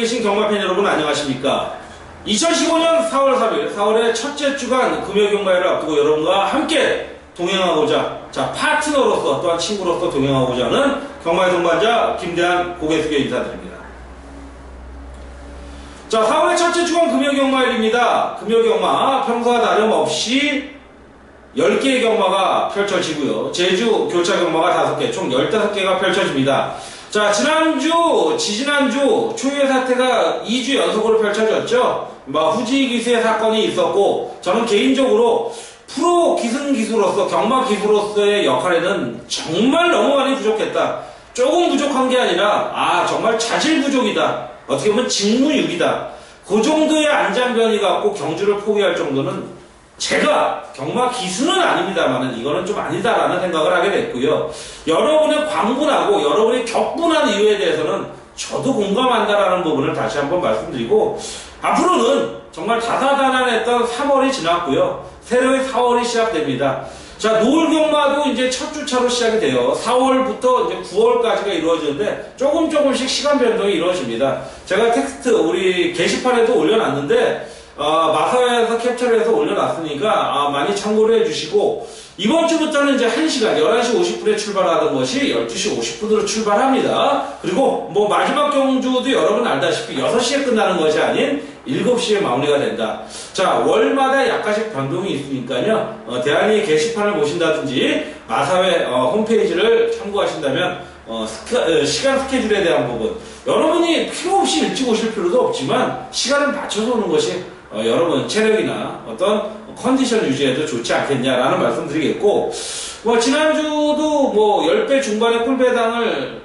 계신 경마팬 여러분 안녕하십니까? 2015년 4월 3일 4월의 첫째 주간 금요경마회를 앞두고 여러분과 함께 동행하고자, 파트너로서 또한 친구로서 동행하고자 하는 경마의 동반자 김대한 고개 숙여 인사드립니다. 4월의 첫째 주간 금요경마일입니다. 금요경마 평소와 다름없이 10개의 경마가 펼쳐지고요. 제주 교차 경마가 5개, 총 15개가 펼쳐집니다. 지지난주 초유의 사태가 2주 연속으로 펼쳐졌죠. 후지 기수의 사건이 있었고, 저는 개인적으로 프로 기승기수로서, 경마 기수로서의 역할에는 정말 너무 많이 부족했다. 조금 부족한 게 아니라, 정말 자질 부족이다. 어떻게 보면 직무유기다. 그 정도의 안장변이 갖고 경주를 포기할 정도는 제가 경마 기수는 아닙니다만은 이거는 좀 아니다라는 생각을 하게 됐고요. 여러분의 광분하고 여러분의 격분한 이유에 대해서는 저도 공감한다라는 부분을 다시 한번 말씀드리고, 앞으로는 정말 다사다난했던 3월이 지났고요. 새로운 4월이 시작됩니다. 노을 경마도 이제 첫 주차로 시작이 돼요. 4월부터 이제 9월까지가 이루어지는데 조금씩 시간 변동이 이루어집니다. 제가 텍스트 우리 게시판에도 올려놨는데 마사회에서 캡처를 해서 올려놨으니까 많이 참고를 해주시고, 이번 주부터는 이제 1시간 11시 50분에 출발하던 것이 12시 50분으로 출발합니다. 그리고 마지막 경주도 여러분 알다시피 6시에 끝나는 것이 아닌 7시에 마무리가 된다. 월마다 약간씩 변동이 있으니까요. 대한이 게시판을 보신다든지 마사회 홈페이지를 참고하신다면 시간 스케줄에 대한 부분, 여러분이 필요 없이 일찍 오실 필요도 없지만 시간을 맞춰서 오는 것이 여러분 체력이나 어떤 컨디션 유지에도 좋지 않겠냐라는 말씀 드리겠고, 지난주도 10배 중반의 꿀배당을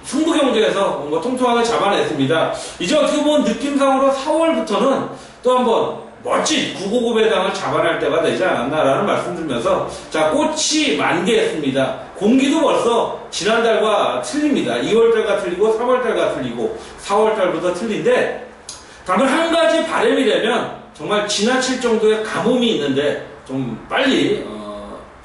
승부경주에서 통통하게 잡아냈습니다. 이제 어떻게 보면 느낌상으로 4월부터는 또 한번 멋진 999 배당을 잡아낼 때가 되지 않았나라는 말씀 드리면서, 꽃이 만개했습니다. 공기도 벌써 지난달과 틀립니다. 2월달과 틀리고 3월달과 틀리고 4월달부터 틀린데, 다만 한 가지 바람이 되면 정말 지나칠 정도의 가뭄이 있는데 좀 빨리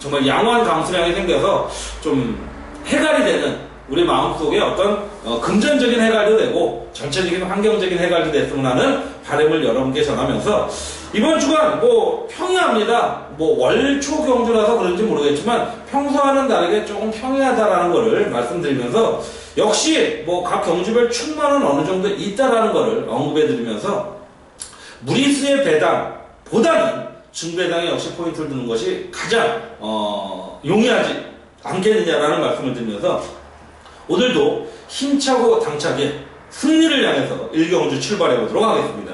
정말 양호한 강수량이 생겨서 좀 해갈이 되는, 우리 마음속에 어떤 금전적인 해갈도 되고 전체적인 환경적인 해갈도 됐으면 하는 바람을 여러분께 전하면서, 이번 주간 평이합니다. 월초 경주라서 그런지 모르겠지만 평소와는 다르게 조금 평이하다라는 거를 말씀드리면서, 역시 각 경주별 충만은 어느 정도 있다라는 거를 언급해드리면서, 무리수의 배당보다는 중배당에 역시 포인트를 두는 것이 가장 용이하지 않겠느냐라는 말씀을 드리면서, 오늘도 힘차고 당차게 승리를 향해서 1경주 출발해 보도록 하겠습니다.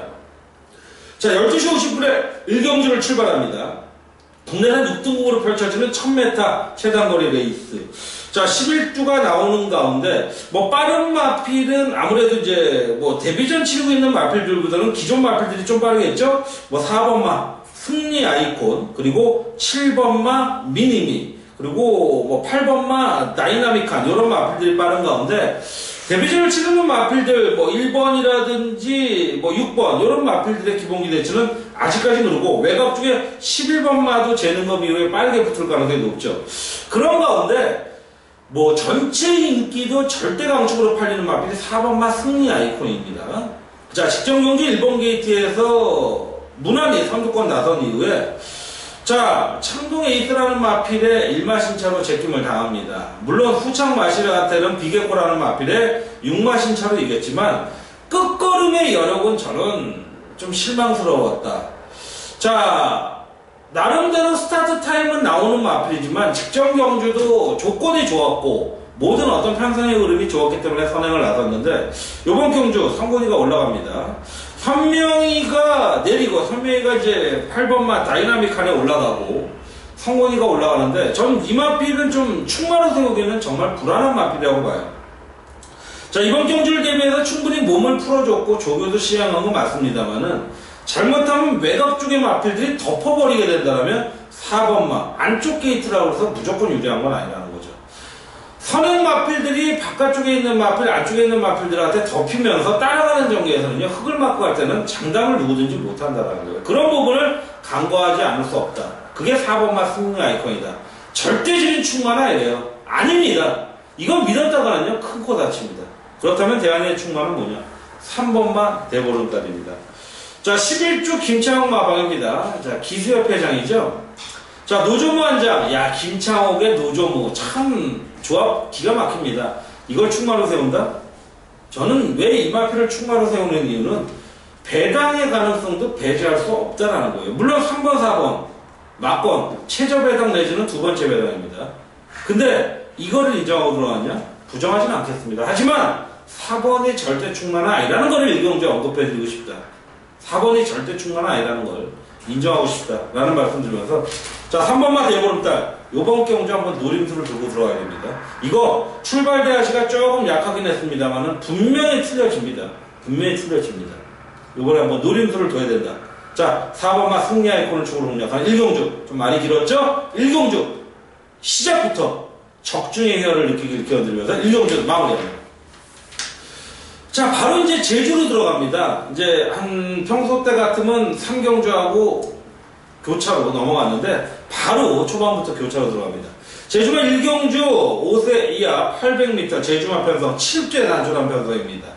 12시 50분에 1경주를 출발합니다. 국내는 6등급으로 펼쳐지는 1000m 최단거리 레이스. 11주가 나오는 가운데, 빠른 마필은 아무래도 이제, 데뷔전 치르고 있는 마필들보다는 기존 마필들이 좀 빠르겠죠? 4번마 승리 아이콘, 그리고 7번마 미니미, 그리고 8번마 다이나믹한, 이런 마필들이 빠른 가운데, 데뷔전을 치르는 마필들, 1번이라든지 6번, 이런 마필들의 기본 기대치는 아직까지 누르고, 외곽 중에 11번마도 재능업 이후에 빠르게 붙을 가능성이 높죠. 그런 가운데, 전체 인기도 절대 강축으로 팔리는 마필이 4번마 승리 아이콘입니다. 직전 경주 1번 게이트에서 무난히 선두권 나선 이후에, 창동 에이스라는 마필에 1마신차로 제낌을 당합니다. 물론 후창 마시라한테는 비게코라는 마필에 6마신차로 이겼지만, 끝걸음의 여력은 저는 좀 실망스러웠다. 나름대로 스타트 타임은 나오는 마필이지만 직전 경주도 조건이 좋았고 모든 어떤 편성의 흐름이 좋았기 때문에 선행을 나섰는데, 이번 경주 성곤이가 올라갑니다. 선명이가 내리고, 선명이가 이제 8번마 다이나믹한에 올라가고 성곤이가 올라가는데, 전 이 마필은 좀 충만을 세우기에는 정말 불안한 마필이라고 봐요. 이번 경주를 대비해서 충분히 몸을 풀어줬고 조교도 시행한 건 맞습니다만은, 잘못하면 외곽 쪽의 마필들이 덮어버리게 된다면 4번마 안쪽 게이트라고 해서 무조건 유리한 건 아니라는 거죠. 선행 마필들이 바깥쪽에 있는 마필, 안쪽에 있는 마필들한테 덮이면서 따라가는 전개에서는요, 흙을 맞고 갈 때는 장담을 누구든지 못한다는 거예요. 그런 부분을 간과하지 않을 수 없다. 그게 4번마 승리 아이콘이다. 절대적인 충만 아니래요. 아닙니다. 이건 믿었다가는요, 큰 코 다칩니다. 그렇다면 대한의 충만은 뭐냐? 3번만 대보름달입니다. 자, 11주 김창옥 마방입니다. 자, 기수협회장이죠. 자, 노조무 한 장. 야, 김창옥의 노조무. 참, 조합 기가 막힙니다. 이걸 충마로 세운다? 저는 왜 이 마표를 충마로 세우는 이유는 배당의 가능성도 배제할 수 없다는 거예요. 물론 3번, 4번, 막권, 최저 배당 내지는 두 번째 배당입니다. 근데 이거를 인정하고 들어갔냐? 부정하진 않겠습니다. 하지만 4번이 절대 충마는 아니라는 걸 일경주에 언급해드리고 싶다. 4번이 절대 충마는 아니라는 걸 인정하고 싶다라는 말씀 드리면서, 자, 3번만 대보름달. 요번 경주 한번 노림수를 들고 들어가야 됩니다. 이거 출발 대하시가 조금 약하긴 했습니다만은 분명히 틀려집니다. 분명히 틀려집니다. 요번에 한번 노림수를 둬야 된다. 자, 4번만 승리 아이콘을 축으로 공략하는 1경주. 좀 많이 길었죠? 1경주. 시작부터 적중의 혈을 느끼길 기원드리면서 1경주 마무리합니다. 자, 바로 이제 제주로 들어갑니다. 이제 한 평소 때 같으면 3경주하고 교차로 넘어갔는데 바로 초반부터 교차로 들어갑니다. 제주마 1경주 5세 이하 800m 제주마 편성 7대 단촐한 편성입니다.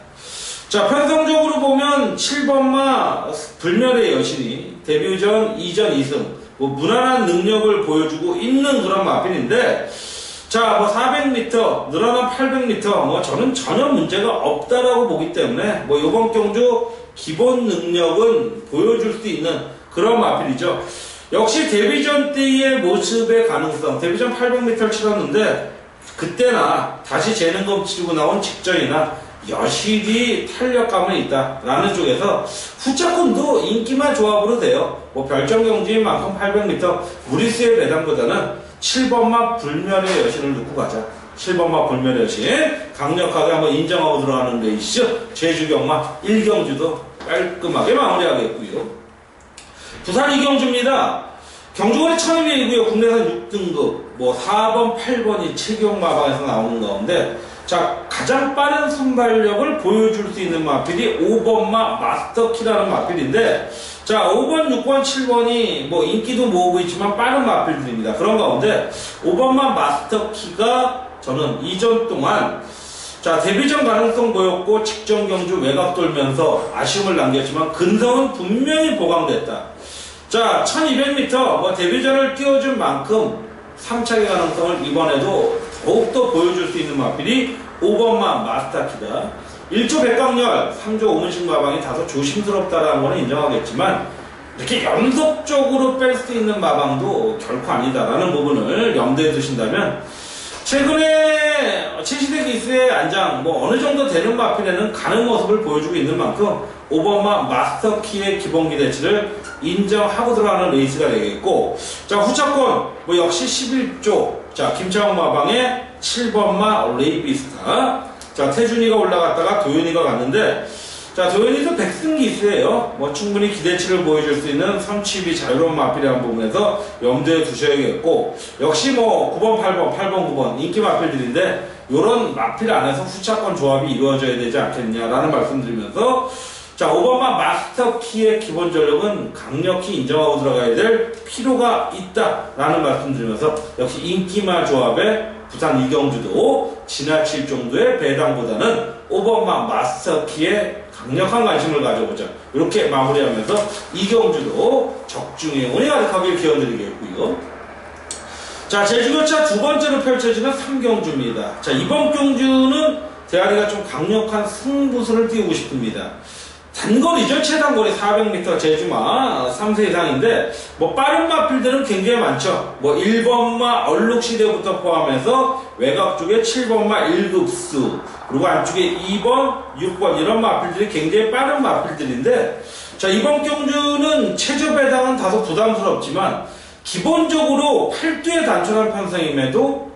자, 편성적으로 보면 7번마 불멸의 여신이 데뷔 전 2전 2승 뭐 무난한 능력을 보여주고 있는 그런 마필인데, 자, 뭐 400m, 늘어난 800m, 뭐 저는 전혀 문제가 없다라고 보기 때문에 뭐 이번 경주 기본 능력은 보여줄 수 있는 그런 마필이죠. 역시 데뷔전 때의 모습의 가능성, 데뷔전 800m를 치렀는데 그때나 다시 재능검 치르고 나온 직전이나 여실히 탄력감은 있다라는 쪽에서 후차권도 인기만 조합으로 돼요. 뭐 별점 경지인 만큼 800m 무리수의 배당보다는 7번만 불멸의 여신을 놓고 가자. 7번만 불멸의 여신 강력하게 한번 인정하고 들어가는 레이스 제주경마 1경주도 깔끔하게 마무리하겠고요. 부산 2경주입니다. 경주거리 1200이고요. 국내산 6등급 뭐 4번, 8번이 7경마방에서 나오는 가운데, 자, 가장 빠른 순발력을 보여줄 수 있는 마필이 5번마 마스터키라는 마필인데, 자, 5번, 6번, 7번이 뭐 인기도 모으고 있지만 빠른 마필들입니다. 그런 가운데 5번마 마스터키가 저는 이전 동안, 자, 데뷔전 가능성 보였고 직전 경주 외곽 돌면서 아쉬움을 남겼지만 근성은 분명히 보강됐다. 자, 1200m 뭐 데뷔전을 띄워준 만큼 3차기 가능성을 이번에도 더욱더 보여줄 수 있는 마필이 5번마 마스터키다. 1조 백강렬, 3조 오문식 마방이 다소 조심스럽다라는 거는 인정하겠지만 이렇게 연속적으로 뺄 수 있는 마방도 결코 아니다라는 부분을 염두에 두신다면, 최근에 7시대 기수의 안장 뭐 어느 정도 되는 마필에는 가는 모습을 보여주고 있는 만큼 5번마 마스터키의 기본 기대치를 인정하고 들어가는 레이스가 되겠고, 자, 후차권 뭐 역시 11조, 자, 김창호 마방의 7번마 레이비스타. 자, 태준이가 올라갔다가 도윤이가 갔는데, 자, 도윤이도 백승 기수예요. 뭐 충분히 기대치를 보여줄 수 있는 선취입이 자유로운 마필이라는 부분에서 염두에 두셔야겠고, 역시 뭐 9번, 8번, 8번, 9번 인기 마필들인데 요런 마필 안에서 후차권 조합이 이루어져야 되지 않겠냐라는 말씀드리면서, 자, 5번마 마스터키의 기본 전력은 강력히 인정하고 들어가야 될 필요가 있다라는 말씀드리면서, 역시 인기마 조합의 부산 이경주도 지나칠 정도의 배당보다는 5번마 마스터키에 강력한 관심을 가져보자. 이렇게 마무리하면서 이경주도 적중의 운이 가득하길 기원드리겠고요. 자, 제주교차 두 번째로 펼쳐지는 3경주입니다. 자, 이번 경주는 대하리가 좀 강력한 승부수를 띄우고 싶습니다. 단거리죠. 최단거리 400m 제주마 3세 이상인데 뭐 빠른 마필들은 굉장히 많죠. 뭐 1번마 얼룩시대부터 포함해서 외곽 쪽에 7번마 1급수, 그리고 안쪽에 2번, 6번 이런 마필들이 굉장히 빠른 마필들인데, 자, 이번 경주는 최저 배당은 다소 부담스럽지만 기본적으로 8두의 단촐한 편성임에도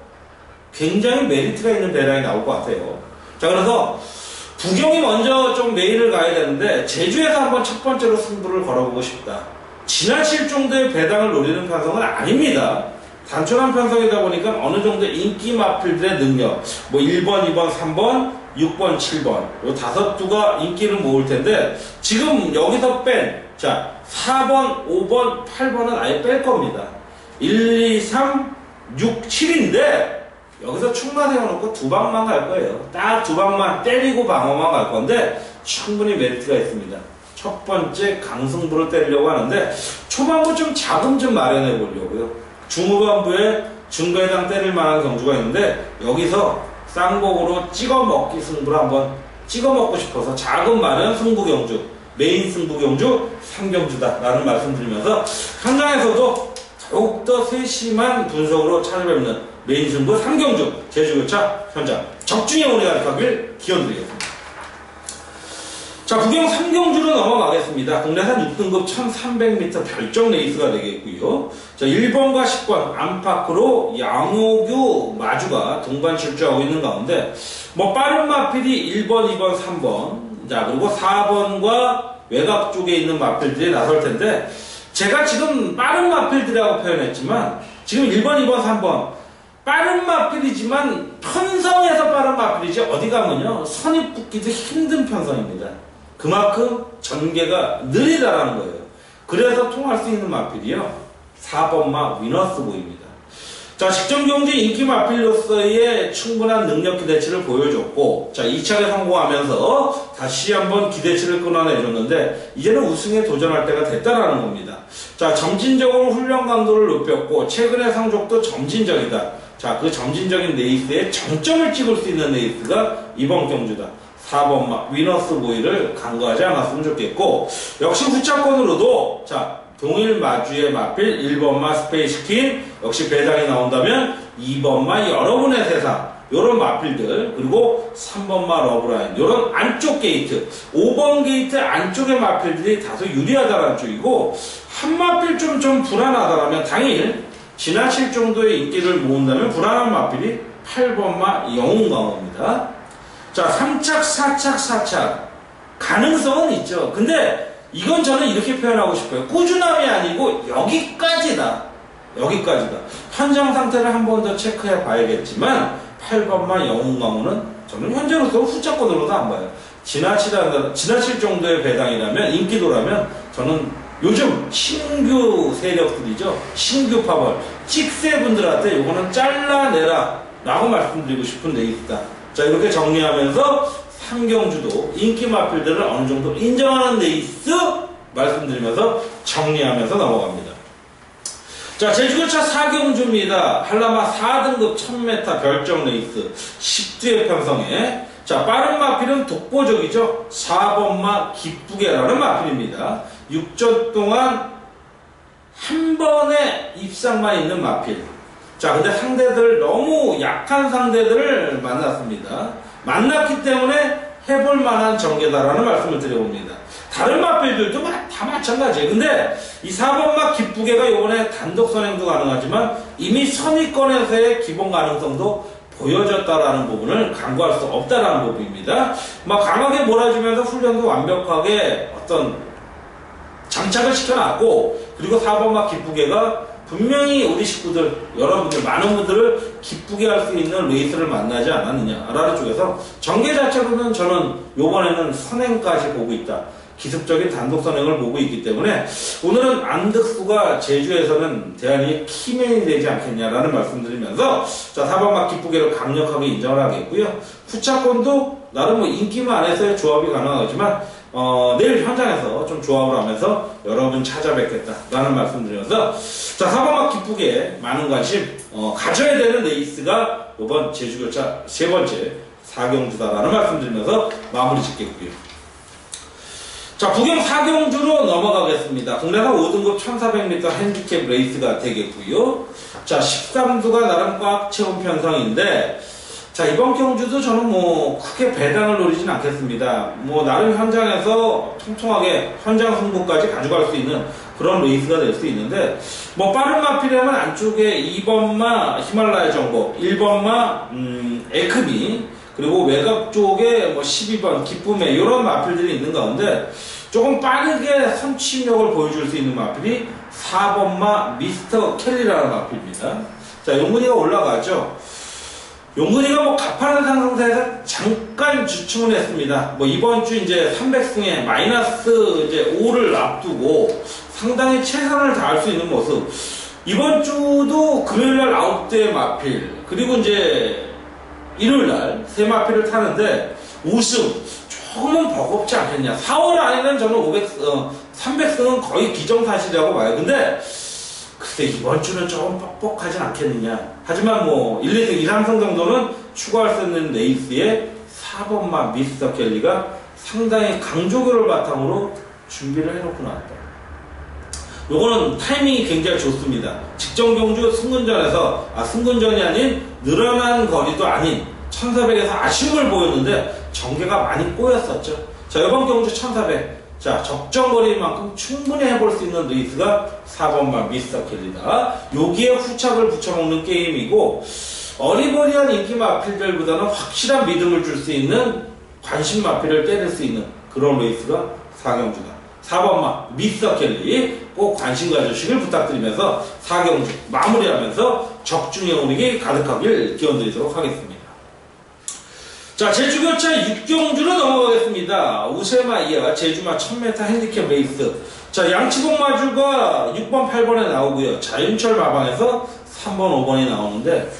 굉장히 메리트가 있는 배당이 나올 것 같아요. 자, 그래서 부경이 먼저 좀 메인을 가야 되는데 제주에서 한번 첫 번째로 승부를 걸어보고 싶다. 지나칠 정도의 배당을 노리는 편성은 아닙니다. 단촐한 편성이다 보니까 어느 정도 인기 마필들의 능력, 뭐 1번, 2번, 3번, 6번, 7번 요 다섯 두가 인기를 모을 텐데, 지금 여기서 뺀, 자, 4번, 5번, 8번은 아예 뺄 겁니다. 1, 2, 3, 6, 7인데 여기서 충만 세워놓고 두 방만 갈 거예요. 딱 두 방만 때리고 방어만 갈 건데, 충분히 메리트가 있습니다. 첫 번째 강승부를 때리려고 하는데 초반부 좀 자금 좀 마련해 보려고요. 중후반부에 중배당 때릴 만한 경주가 있는데 여기서 쌍복으로 찍어 먹기 승부를 한번 찍어 먹고 싶어서 자금 마련 승부 경주, 메인 승부 경주 3경주다 라는 말씀 드리면서 현장에서도 더욱더 세심한 분석으로 찾아뵙는 메인 승부 3경주 제주교차 현장 적중에 오래가길 기원드리겠습니다. 자, 구경 3경주로 넘어가겠습니다. 국내산 6등급 1300m 별정 레이스가 되겠고요. 자, 1번과 10번 안팎으로 양호규 마주가 동반 출주하고 있는 가운데 뭐 빠른 마필이 1번, 2번, 3번 자 그리고 4번과 외곽 쪽에 있는 마필들이 나설 텐데 제가 지금 빠른 마필들이라고 표현했지만 지금 1번, 2번, 3번 빠른 마필이지만 편성에서 빠른 마필이지 어디 가면요 선입 붙기도 힘든 편성입니다. 그만큼 전개가 느리다라는 거예요. 그래서 통할 수 있는 마필이요 4번마 위너스보입니다. 자, 직전 경주 인기 마필로서의 충분한 능력 기대치를 보여줬고 자 2차에 성공하면서 다시 한번 기대치를 끌어내줬는데 이제는 우승에 도전할 때가 됐다라는 겁니다. 자, 점진적으로 훈련 강도를 높였고 최근의 성적도 점진적이다. 자, 그 점진적인 레이스에 정점을 찍을 수 있는 레이스가 이번 경주다. 4번마 위너스보이를 간과하지 않았으면 좋겠고 역시 후차권으로도 자 동일 마주의 마필 1번마 스페이스퀸 역시 배당이 나온다면 2번마 여러분의 세상 요런 마필들 그리고 3번마 러브라인 요런 안쪽 게이트 5번 게이트 안쪽의 마필들이 다소 유리하다는 쪽이고 한 마필 좀 불안하다라면 당일 지나칠 정도의 인기를 모은다면 불안한 마필이 8번마 영웅광어입니다. 자, 3착, 4착, 4착. 가능성은 있죠. 근데 이건 저는 이렇게 표현하고 싶어요. 꾸준함이 아니고 여기까지다. 여기까지다. 현장 상태를 한 번 더 체크해 봐야겠지만 8번만 영웅강호는 저는 현재로서 후차권으로도 안 봐요. 지나칠 정도의 배당이라면 인기도라면 저는 요즘 신규 세력들이죠. 신규 파벌. 찍새분들한테 요거는 잘라내라 라고 말씀드리고 싶은 레이스다. 자, 이렇게 정리하면서 3경주도 인기 마필들을 어느 정도 인정하는 레이스 말씀드리면서 정리하면서 넘어갑니다. 자, 제주교차 4경주입니다. 한라마 4등급 1000m 별정 레이스 10뒤의 편성에 자, 빠른 마필은 독보적이죠. 4번마 기쁘게라는 마필입니다. 6전 동안 한 번의 입상만 있는 마필. 자, 근데 상대들 너무 약한 상대들을 만났습니다. 만났기 때문에 해볼 만한 전개다라는 말씀을 드려봅니다. 다른 마필들도 다 마찬가지예요. 근데 이 4번마 기쁘게가 이번에 단독 선행도 가능하지만 이미 선위권에서의 기본 가능성도 보여졌다라는 부분을 간과할 수 없다라는 부분입니다. 막 강하게 몰아주면서 훈련도 완벽하게 어떤 장착을 시켜놨고 그리고 4번마 기쁘게가 분명히 우리 식구들, 여러분들, 많은 분들을 기쁘게 할 수 있는 레이스를 만나지 않았느냐라는 쪽에서 전개 자체로는 저는 요번에는 선행까지 보고 있다. 기습적인 단독 선행을 보고 있기 때문에 오늘은 안득수가 제주에서는 대한이 키맨이 되지 않겠냐라는 말씀드리면서 자 4번마 기쁘게를 강력하게 인정을 하겠고요. 후차권도 나름 뭐 인기만 안에서의 조합이 가능하지만 내일 현장에서 좀 조합을 하면서 여러분 찾아뵙겠다라는 말씀드리면서 자 4번마 기쁘게 많은 관심 가져야 되는 레이스가 이번 제주교차 세 번째 4경주다라는 말씀드리면서 마무리 짓겠고요. 자, 구경 4경주로 넘어가겠습니다. 국내산 5등급 1400m 핸디캡 레이스가 되겠고요. 자, 13두가 나름 꽉 채운 편성인데 자, 이번 경주도 저는 뭐 크게 배당을 노리진 않겠습니다. 뭐 나름 현장에서 통통하게 현장 승부까지 가져갈 수 있는 그런 레이스가 될 수 있는데 뭐 빠른 마필이라면 안쪽에 2번마 히말라야 정복, 1번마 에크미 그리고 외곽 쪽에 뭐 12번 기쁨에 이런 마필들이 있는 가운데 조금 빠르게 선취력을 보여줄 수 있는 마필이 4번마 미스터 켈리라는 마필입니다. 자, 용근이가 올라가죠. 용근이가 뭐 가파른 상승세에서 잠깐 주춤을 했습니다. 뭐 이번 주 이제 300승에 마이너스 이제 5를 앞두고 상당히 최선을 다할 수 있는 모습. 이번 주도 금요일날 9대 마필 그리고 이제 일요일날 세 마필을 타는데 우승 조금은 버겁지 않겠냐. 4월 안에는 저는 300승은 거의 기정사실이라고 봐요. 근데 글쎄 이번 주는 조금 뻑뻑하진 않겠느냐. 하지만 뭐 1, 2승, 2, 3승 정도는 추가할 수 있는 레이스에 4번마 미스터 켈리가 상당히 강조교를 바탕으로 준비를 해놓고 나왔다. 요거는 타이밍이 굉장히 좋습니다. 직전 경주 승근전이 아닌 늘어난 거리도 아닌 1400에서 아쉬움을 보였는데 전개가 많이 꼬였었죠. 자, 이번 경주 1400. 자, 적정 거리만큼 충분히 해볼 수 있는 레이스가 4번마 미스터 켈리다. 여기에 후착을 붙여먹는 게임이고, 어리버리한 인기 마필들보다는 확실한 믿음을 줄 수 있는 관심 마필을 때릴 수 있는 그런 레이스가 4경주다. 4번마 미스터 켈리 꼭 관심 가주시길 부탁드리면서 4경주 마무리하면서 적중의 오르기 가득하길 기원드리도록 하겠습니다. 자, 제주교차 6경주로 넘어가겠습니다. 우세마이야 제주마 1000m 핸디캡 레이스. 자, 양치동 마주가 6번, 8번에 나오고요. 자윤철 마방에서 3번, 5번이 나오는데,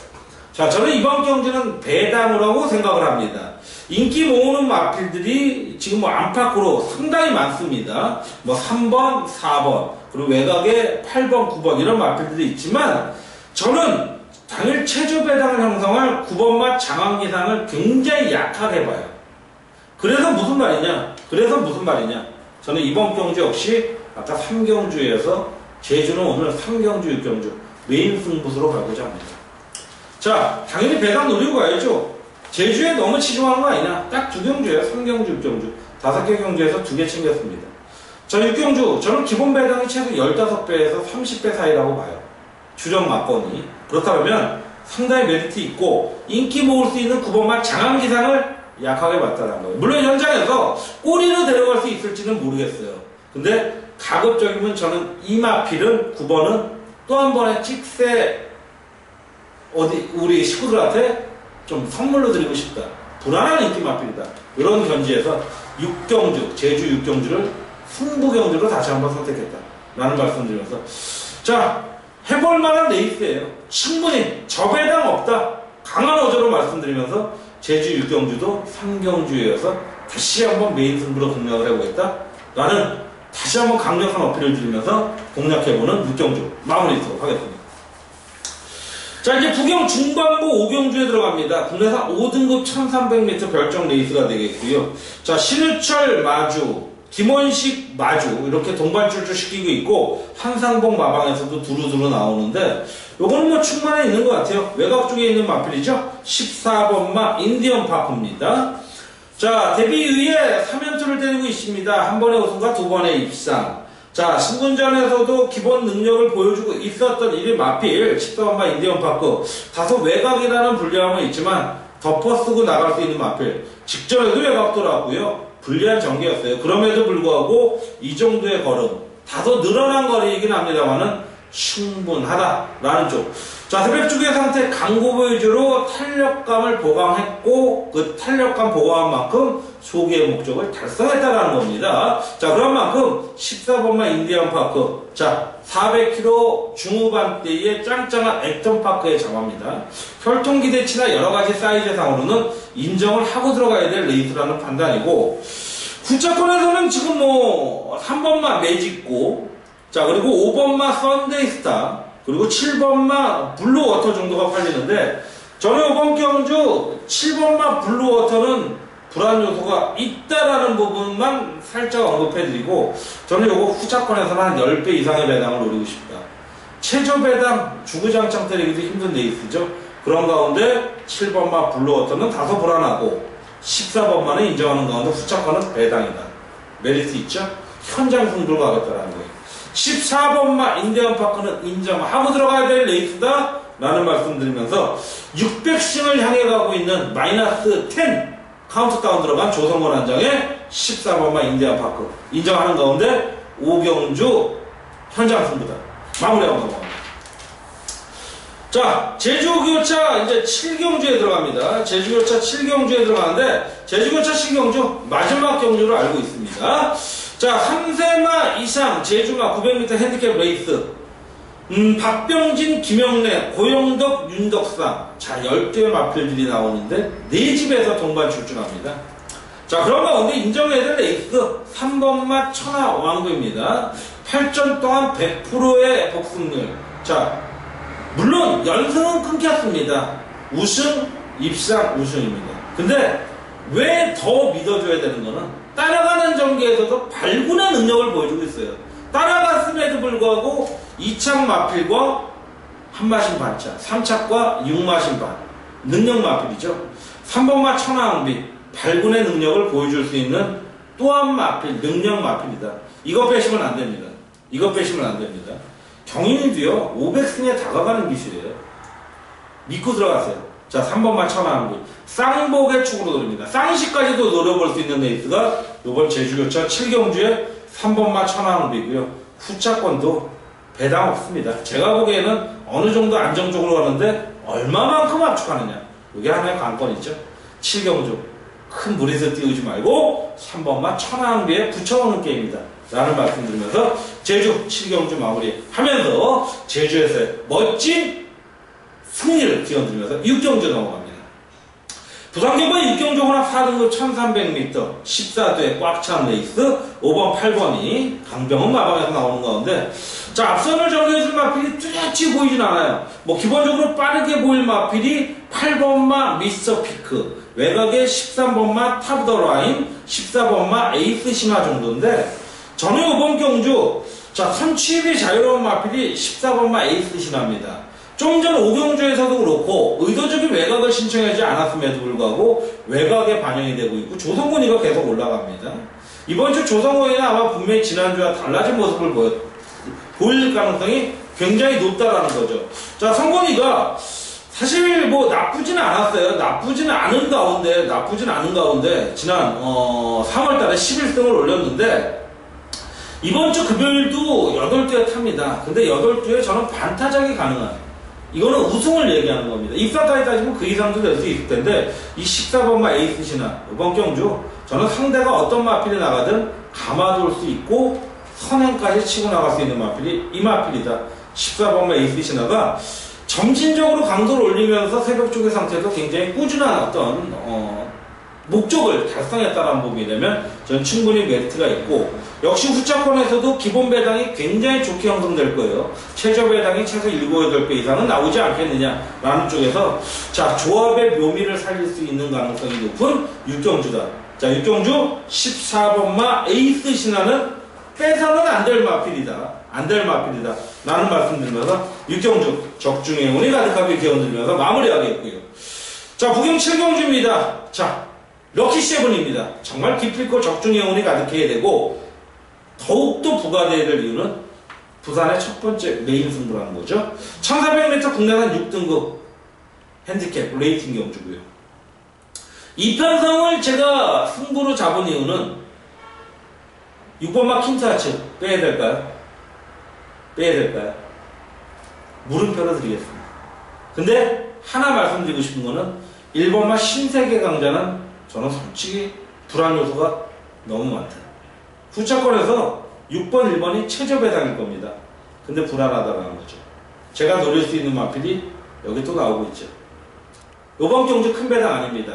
자, 저는 이번 경주는 배당으로 생각을 합니다. 인기 모으는 마필들이 지금 뭐 안팎으로 상당히 많습니다. 뭐 3번, 4번, 그리고 외곽에 8번, 9번 이런 마필들이 있지만, 저는 당일 최저 배당을 형성할 9번마 장항기상을 굉장히 약하게 봐요. 그래서 무슨 말이냐? 저는 이번 경주 역시 아까 3경주에서 제주는 오늘 3경주, 6경주 메인 승부수로 가고자 합니다. 자, 당연히 배당 노리고 가야죠. 제주에 너무 치중하는 거 아니냐? 딱 2경주예요. 3경주, 6경주. 5개 경주에서 2개 챙겼습니다. 자, 6경주. 저는 기본 배당이 최소 15배에서 30배 사이라고 봐요. 주력 막건이. 그렇다면 상당히 메리트 있고 인기 모을 수 있는 9번마 장항기상을 약하게 봤다는 거예요. 물론 현장에서 꼬리로 데려갈 수 있을지는 모르겠어요. 근데 가급적이면 저는 이 마필은 9번은 또 한 번의 찍새 우리 식구들한테 좀 선물로 드리고 싶다. 불안한 인기 마필이다. 이런 견지에서 6경주, 제주 6경주를 승부경주로 다시 한번 선택했다. 라는 말씀 드리면서 자, 해볼 만한 레이스예요. 충분히 저배당 없다. 강한 어조로 말씀드리면서 제주 6경주도 3경주에 다시 한번 메인 승부로 공략을 해보겠다. 라는 다시 한번 강력한 어필을 드리면서 공략해보는 6경주 마무리하도록 하겠습니다. 자, 이제 부경 중반부 5경주에 들어갑니다. 국내산 5등급 1300m 별정 레이스가 되겠고요. 자, 신우철 마주, 김원식 마주 이렇게 동반출주 시키고 있고 한상봉 마방에서도 두루두루 나오는데 요거는 뭐 충만해 있는 것 같아요. 외곽 쪽에 있는 마필이죠. 14번마 인디언 파크입니다. 자, 데뷔 이후에 3연투를 때리고 있습니다. 한 번의 우승과 2번의 입상. 자, 승군전에서도 기본 능력을 보여주고 있었던 1위 마필 14번마 인디언 파크. 다소 외곽이라는 불리함은 있지만 덮어쓰고 나갈 수 있는 마필. 직전에도 외곽 돌아왔고요. 불리한 전개였어요. 그럼에도 불구하고 이 정도의 걸음, 다소 늘어난 거리이긴 합니다만은 충분하다라는 쪽. 자, 새벽주기의 상태 강고 위주로 탄력감을 보강했고 그 탄력감 보강한 만큼 소기의 목적을 달성했다라는 겁니다. 자, 그런 만큼 14번마 인디언 파크. 자, 400km 중후반대의 짱짱한 액턴파크의 장화입니다. 혈통기대치나 여러가지 사이즈상으로는 인정을 하고 들어가야 될 레이스라는 판단이고, 후차권에서는 지금 뭐 3번마 매직고, 자, 그리고 5번마 썬데이스타, 그리고 7번마 블루워터 정도가 팔리는데, 저는 이번 경주 7번마 블루워터는 불안 요소가 있다라는 부분만 살짝 언급해드리고, 저는 이거 후차권에서는 한 10배 이상의 배당을 노리고 싶다. 최저 배당 주구장창 때리기도 힘든 레이스죠. 그런 가운데 7번마 블루워터는 다소 불안하고 14번마는 인정하는 가운데 후차권은 배당이다. 메리트 있죠? 현장 승부를 가겠다라는 거예요. 14번마 인디언 파크는 인정하고 들어가야 될 레이스다 라는 말씀 드리면서 600승을 향해 가고 있는 마이너스 10 카운트다운 들어간 조성권 한장의 14번마 인디언 파크 인정하는 가운데 5경주 현장 승부다. 마무리하고 넘어갑니다. 자, 제주교차 이제 7경주에 들어갑니다. 제주교차 7경주에 들어가는데 제주교차 7경주 마지막 경주로 알고 있습니다. 자, 3세마 이상 제주마 900m 핸디캡 레이스. 박병진, 김영래, 고영덕, 윤덕상. 자, 10개의 마필들이 나오는데 4집에서 동반 출전합니다. 자, 그런 가운데 인정해야 될 레이스 3번마 천하왕구입니다. 8전 동안 100%의 복승률. 자, 물론 연승은 끊겼습니다. 우승, 입상, 우승입니다. 근데 왜 더 믿어줘야 되는 거는 따라가는 전개에서도 발군의 능력을 보여주고 있어요. 따라갔음에도 불구하고 2착 마필과 한마신 반차, 3착과 6마신 반 능력 마필이죠. 3번마 천하왕비 발군의 능력을 보여줄 수 있는 또 한 마필, 능력 마필이다. 이거 빼시면 안 됩니다. 이거 빼시면 안 됩니다. 경인이도요 500승에 다가가는 기술이에요. 믿고 들어가세요. 자, 3번마 천하왕비 쌍복의 축으로 노립니다. 쌍시까지도 노려볼 수 있는 레이스가 이번 제주교차 7경주의 3번마 천하왕비고요. 후차권도 배당 없습니다. 제가 보기에는 어느 정도 안정적으로 가는데 얼마만큼 압축하느냐, 이게 하나의 관건이죠. 7경주 큰 무리에서 띄우지 말고 3번마 천하왕비에 붙여오는 게임이다 라는 말씀 드리면서 제주 7경주 마무리하면서 제주에서의 멋진 승리를 기원드리면서 6경주 넘어갑니다. 부산경번 6경주 혼합 4등급 1300m 14대 꽉 찬 레이스 5번 8번이 강병은 마방에서 나오는 가운데, 자, 앞선을 정해줄 마필이 뚜렷이 보이진 않아요. 뭐 기본적으로 빠르게 보일 마필이 8번마 미스터 피크, 외곽의 13번마 탑 더 라인, 14번마 에이스 신화 정도인데, 저는 이번 경주, 자, 선취입이 자유로운 마필이 14번마 에이스 신화입니다. 좀 전 5경주에서도 그렇고 의도적인 외곽을 신청하지 않았음에도 불구하고 외곽에 반영이 되고 있고 조성곤이가 계속 올라갑니다. 이번 주 조성곤이는 아마 분명히 지난주와 달라진 모습을 보일 가능성이 굉장히 높다라는 거죠. 자, 성곤이가 사실 뭐 나쁘지는 않았어요. 나쁘지는 않은 가운데 지난 3월달에 11승을 올렸는데 이번 주 금요일도 8주에 탑니다. 근데 8주에 저는 반타작이 가능한, 이거는 우승을 얘기하는 겁니다. 입사까지 따지면 그 이상도 될 수 있을 텐데, 이 14번마 에이스 신화 이번 경주 저는 상대가 어떤 마필이 나가든 감아둘 수 있고 선행까지 치고 나갈 수 있는 마필이 이 마필이다. 14번마 에이스 신화가 점진적으로 강도를 올리면서 새벽 쪽의 상태도 굉장히 꾸준한 어떤 목적을 달성했다는 부분이 되면 저는 충분히 메리트가 있고, 역시 후차권에서도 기본 배당이 굉장히 좋게 형성될 거예요. 최저 배당이 최소 7, 8배 이상은 나오지 않겠느냐라는 쪽에서, 자, 조합의 묘미를 살릴 수 있는 가능성이 높은 6경주다. 자, 6경주 14번마 에이스 신화는 빼서는 안 될 마필이다. 안 될 마필이다. 라는 말씀 드리면서 6경주 적중의 운이 가득하게 기원드리면서 마무리하겠고요. 자, 부경 7경주입니다. 자, 럭키7입니다. 정말 기필코 적중의 운이 가득해야 되고 더욱더 부과되어야 될 이유는 부산의 첫 번째 메인 승부라는 거죠. 1400m 국내산 6등급 핸디캡 레이팅 경주고요. 이 편성을 제가 승부로 잡은 이유는 6번마 킨트하츠 빼야 될까요? 빼야 될까요? 물음표로 드리겠습니다. 근데 하나 말씀드리고 싶은 거는 1번마 신세계 강자는 저는 솔직히 불안 요소가 너무 많다. 후차권에서 6번, 1번이 최저 배당일 겁니다. 근데 불안하다라는 거죠. 제가 노릴 수 있는 마필이 여기 또 나오고 있죠. 이번 경주 큰 배당 아닙니다.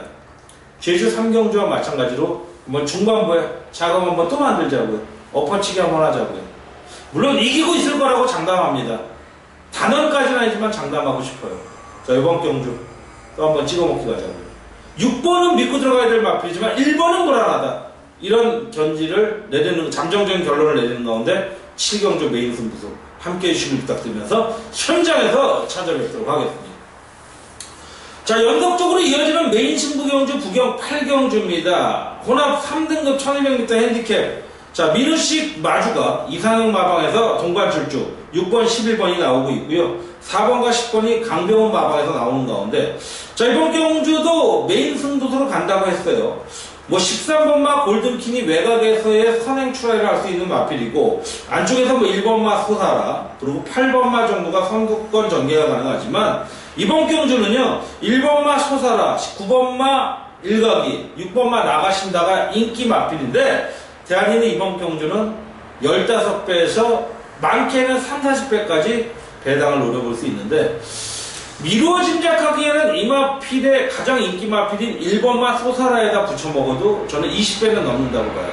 제주 3경주와 마찬가지로 한번 중반부에 자금 한번 또 만들자고요. 엎어치기 한번 하자고요. 물론 이기고 있을 거라고 장담합니다. 단언까지는 아니지만 장담하고 싶어요. 자, 이번 경주 또 한번 찍어먹기 가자고요. 6번은 믿고 들어가야 될 마필이지만 1번은 불안하다. 이런 견지를 내리는, 잠정적인 결론을 내리는 가운데 7경주 메인 승부수 함께 해주시길 부탁드리면서 현장에서 찾아뵙도록 하겠습니다. 자, 연속적으로 이어지는 메인 승부 경주 부경 8경주입니다. 혼합 3등급 1200m 핸디캡. 자, 민우식 마주가 이상형 마방에서 동반 출주 6번, 11번이 나오고 있고요. 4번과 10번이 강병훈 마방에서 나오는 가운데, 자, 이번 경주도 메인 승부수로 간다고 했어요. 뭐 13번마 골든킹이 외곽에서의 선행 출하를 할 수 있는 마필이고, 안쪽에서 뭐 1번마 소사라, 그리고 8번마 정도가 선두권 전개가 가능하지만, 이번 경주는요 1번마 소사라, 9번마 일각이, 6번마 나가신다가 인기 마필인데, 대한민국 이번 경주는 15배에서 많게는 30, 40배까지 배당을 노려볼 수 있는데, 미루어 짐작하기에는 이 마필의 가장 인기 마필인 1번마 소사라에다 붙여 먹어도 저는 20배는 넘는다고 봐요.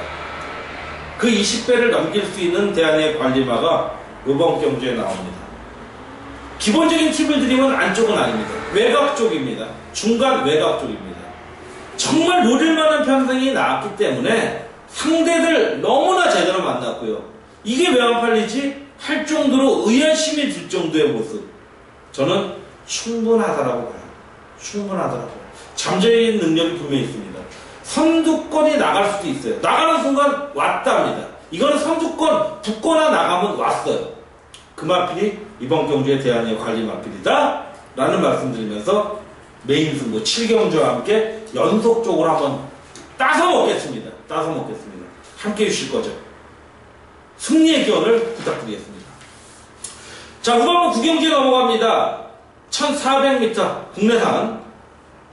그 20배를 넘길 수 있는 대한의 관리마가 이번 경주에 나옵니다. 기본적인 팁을 드리면 안쪽은 아닙니다. 외곽 쪽입니다. 중간 외곽 쪽입니다. 정말 노릴만한 편성이 나왔기 때문에 상대들 너무나 제대로 만났고요. 이게 왜 안 팔리지? 할 정도로 의아심이 들 정도의 모습. 저는 충분하다라고 봐요. 충분하더라고요. 잠재적인 능력이 분명히 있습니다. 선두권이 나갈 수도 있어요. 나가는 순간 왔답니다. 이거는 선두권 붙거나 나가면 왔어요. 그 마필이 이번 경주의 대한의 관리 마필이다 라는 말씀드리면서 메인 승부 7경주와 함께 연속적으로 한번 따서 먹겠습니다. 따서 먹겠습니다. 함께 해주실 거죠? 승리의 기원을 부탁드리겠습니다. 자, 후반부 9경주에 넘어갑니다. 1400m 국내산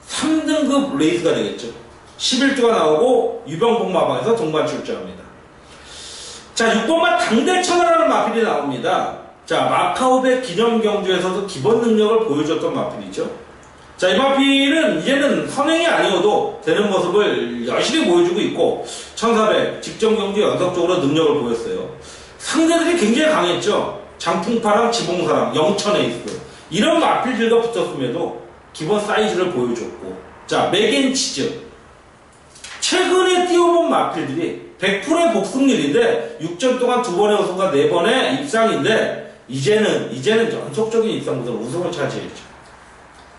3등급 레이스가 되겠죠. 11주가 나오고 유병복 마방에서 동반 출전합니다. 자, 6번마 당대천하라는 마필이 나옵니다. 자, 마카오백 기념경주에서도 기본 능력을 보여줬던 마필이죠. 자, 이 마필은 이제는 선행이 아니어도 되는 모습을 열심히 보여주고 있고 1400 직전경주 연속적으로 능력을 보였어요. 상대들이 굉장히 강했죠. 장풍파랑 지봉사랑 영천에이스 이런 마필들과 붙었음에도 기본 사이즈를 보여줬고, 자, 맥앤치즈 최근에 띄워본 마필들이 100%의 복승률인데 6전 동안 2번의 우승과 4번의 입상인데 이제는 연속적인 입상보다 우승을 차지했죠.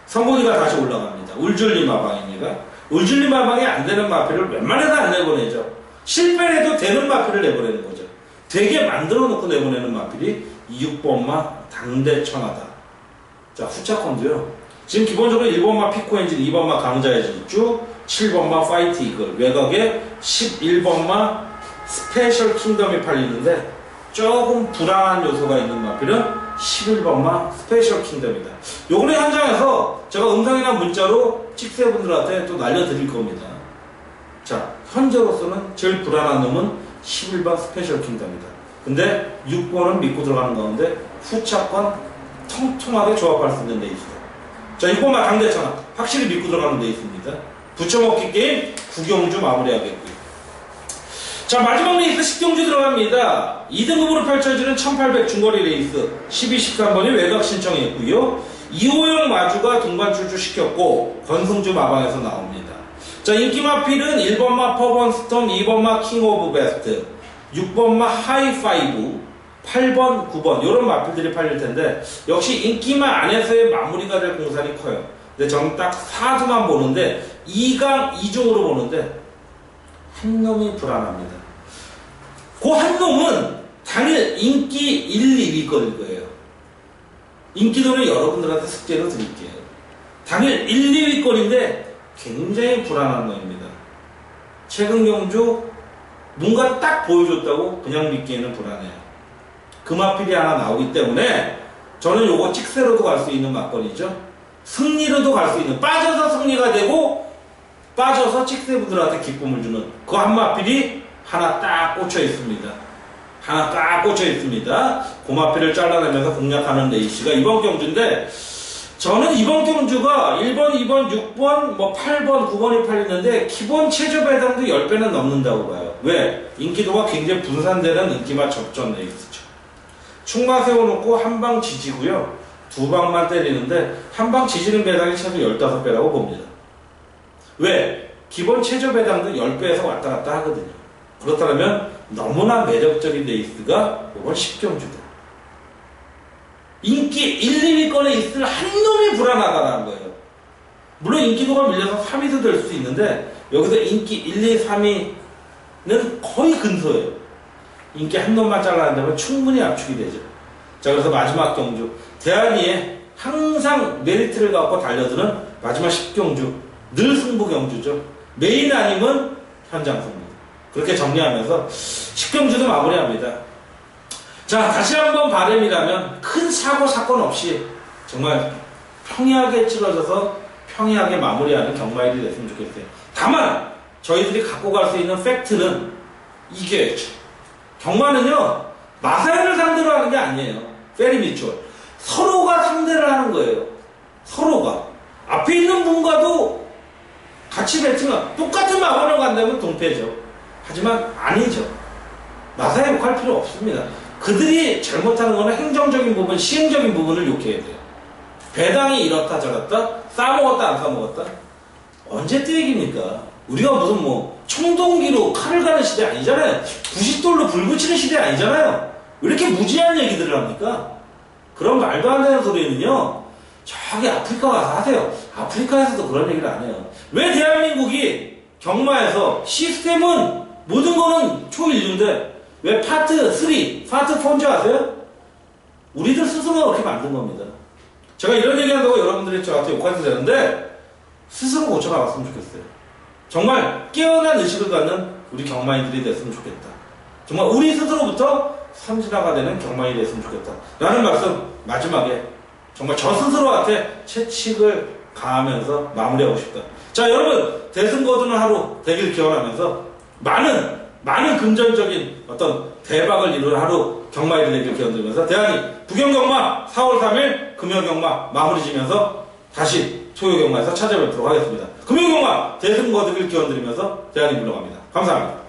성공이가 다시 올라갑니다. 울줄리 마방입니다. 울줄리 마방이 안 되는 마필을 웬만해서 안 내보내죠. 실패를 해도 되는 마필을 내보내는 거죠. 되게 만들어 놓고 내보내는 마필이 6번마 당대천하다. 자, 후차권도요. 지금 기본적으로 1번마 피코엔진, 2번마 강자의 질주, 7번마 파이트 이글, 외곽에 11번마 스페셜 킹덤이 팔리는데 조금 불안한 요소가 있는 마필은 11번마 스페셜 킹덤이다. 요번에 현장에서 제가 음성이나 문자로 찍새분들한테 또 날려드릴 겁니다. 자, 현재로서는 제일 불안한 놈은 11번 스페셜 킹덤이다. 근데 6번은 믿고 들어가는 가운데 후차권 통통하게 조합할 수 있는 데 있어요. 자, 6번마 당대천하 확실히 믿고 들어가는 데 있습니다. 붙여먹기 게임 9경주 마무리하겠고요. 자, 마지막 레이스 10경주 들어갑니다. 2등급으로 펼쳐지는 1800 중거리 레이스 12, 13번이 외곽 신청했고요. 이호영 마주가 동반 출주시켰고 권승주 마방에서 나옵니다. 자, 인기 마필은 1번마 퍼번 스톰, 2번마 킹 오브 베스트, 6번마 하이파이브, 8번, 9번 이런 마필들이 팔릴 텐데 역시 인기마 안에서의 마무리가 될 공산이 커요. 근데 저는 딱 4주만 보는데 2강 2중으로 보는데 한 놈이 불안합니다. 그 한 놈은 당일 인기 1, 2위권일 거예요. 인기도는 여러분들한테 숙제로 드릴게요. 당일 1, 2위권인데 굉장히 불안한 놈입니다. 최근 경주 뭔가 딱 보여줬다고 그냥 믿기에는 불안해요. 그 마필이 하나 나오기 때문에 저는 요거 찍새로도 갈 수 있는 막걸리죠. 승리로도 갈 수 있는, 빠져서 승리가 되고 빠져서 찍새분들한테 기쁨을 주는 그 한 마필이 하나 딱 꽂혀 있습니다. 하나 딱 꽂혀 있습니다. 그 마필을 잘라내면서 공략하는 레이스가 이번 경주인데 저는 이번 경주가 1번, 2번, 6번, 8번, 9번이 팔리는데 기본 최저 배당도 10배는 넘는다고 봐요. 왜? 인기도가 굉장히 분산되는 인기맛 접전 레이스죠. 충마 세워놓고 한 방 지지고요. 2방만 때리는데 한 방 지지는 배당이 최소 15배라고 봅니다. 왜? 기본 최저 배당도 10배에서 왔다 갔다 하거든요. 그렇다면 너무나 매력적인 레이스가 이번 10경주다. 인기 1, 2위권에 있을 한 놈이 불안하다는 거예요. 물론 인기도가 밀려서 3위도 될 수 있는데 여기서 인기 1, 2, 3위는 거의 근소예요. 인기 한 놈만 잘라낸다면 충분히 압축이 되죠. 자, 그래서 마지막 경주 대한이의 항상 메리트를 갖고 달려드는 마지막 10경주 늘 승부 경주죠. 메인 아니면 현장 승부. 그렇게 정리하면서 10경주도 마무리합니다. 자, 다시 한번 바람이라면 큰 사고 사건 없이 정말 평이하게 치러져서 평이하게 마무리하는 경마일이 됐으면 좋겠어요. 다만 저희들이 갖고 갈 수 있는 팩트는 이겨야죠. 경마는요 마사회를 상대로 하는 게 아니에요. 페리미추얼 서로가 상대를 하는 거예요. 서로가 앞에 있는 분과도 같이 배팅을 똑같은 마음으로 간다면 동패죠. 하지만 아니죠. 나사에 욕할 필요 없습니다. 그들이 잘못하는 거는 행정적인 부분, 시행적인 부분을 욕해야 돼요. 배당이 이렇다 저렇다, 싸먹었다 안 싸먹었다, 언제 때 얘기입니까? 우리가 무슨 뭐 청동기로 칼을 가는 시대 아니잖아요. 부싯돌로 불 붙이는 시대 아니잖아요. 왜 이렇게 무지한 얘기들을 합니까? 그런 말도 안 되는 소리는요, 저기 아프리카 가서 하세요. 아프리카에서도 그런 얘기를 안 해요. 왜 대한민국이 경마에서 시스템은 모든 거는 초인류인데 왜 파트 3, 파트 4인지 아세요? 우리들 스스로가 그렇게 만든 겁니다. 제가 이런 얘기한다고 여러분들이 저한테 욕해도 되는데 스스로 고쳐나갔으면 좋겠어요. 정말 깨어난 의식을 갖는 우리 경마인들이 됐으면 좋겠다. 정말 우리 스스로부터 선진화가 되는 경마인이 됐으면 좋겠다 라는 말씀 마지막에 정말 저 스스로한테 채찍을 가하면서 마무리하고 싶다. 자, 여러분, 대승 거두는 하루 되길 기원하면서 많은 금전적인 어떤 대박을 이루는 하루 경마인이 되길 기원드리면서 대한이 북경경마 4월 3일 금요경마 마무리 지면서 다시 토요경마에서 찾아뵙도록 하겠습니다. 금요경마 대승 거두길 기원드리면서 대한이 물러갑니다. 감사합니다.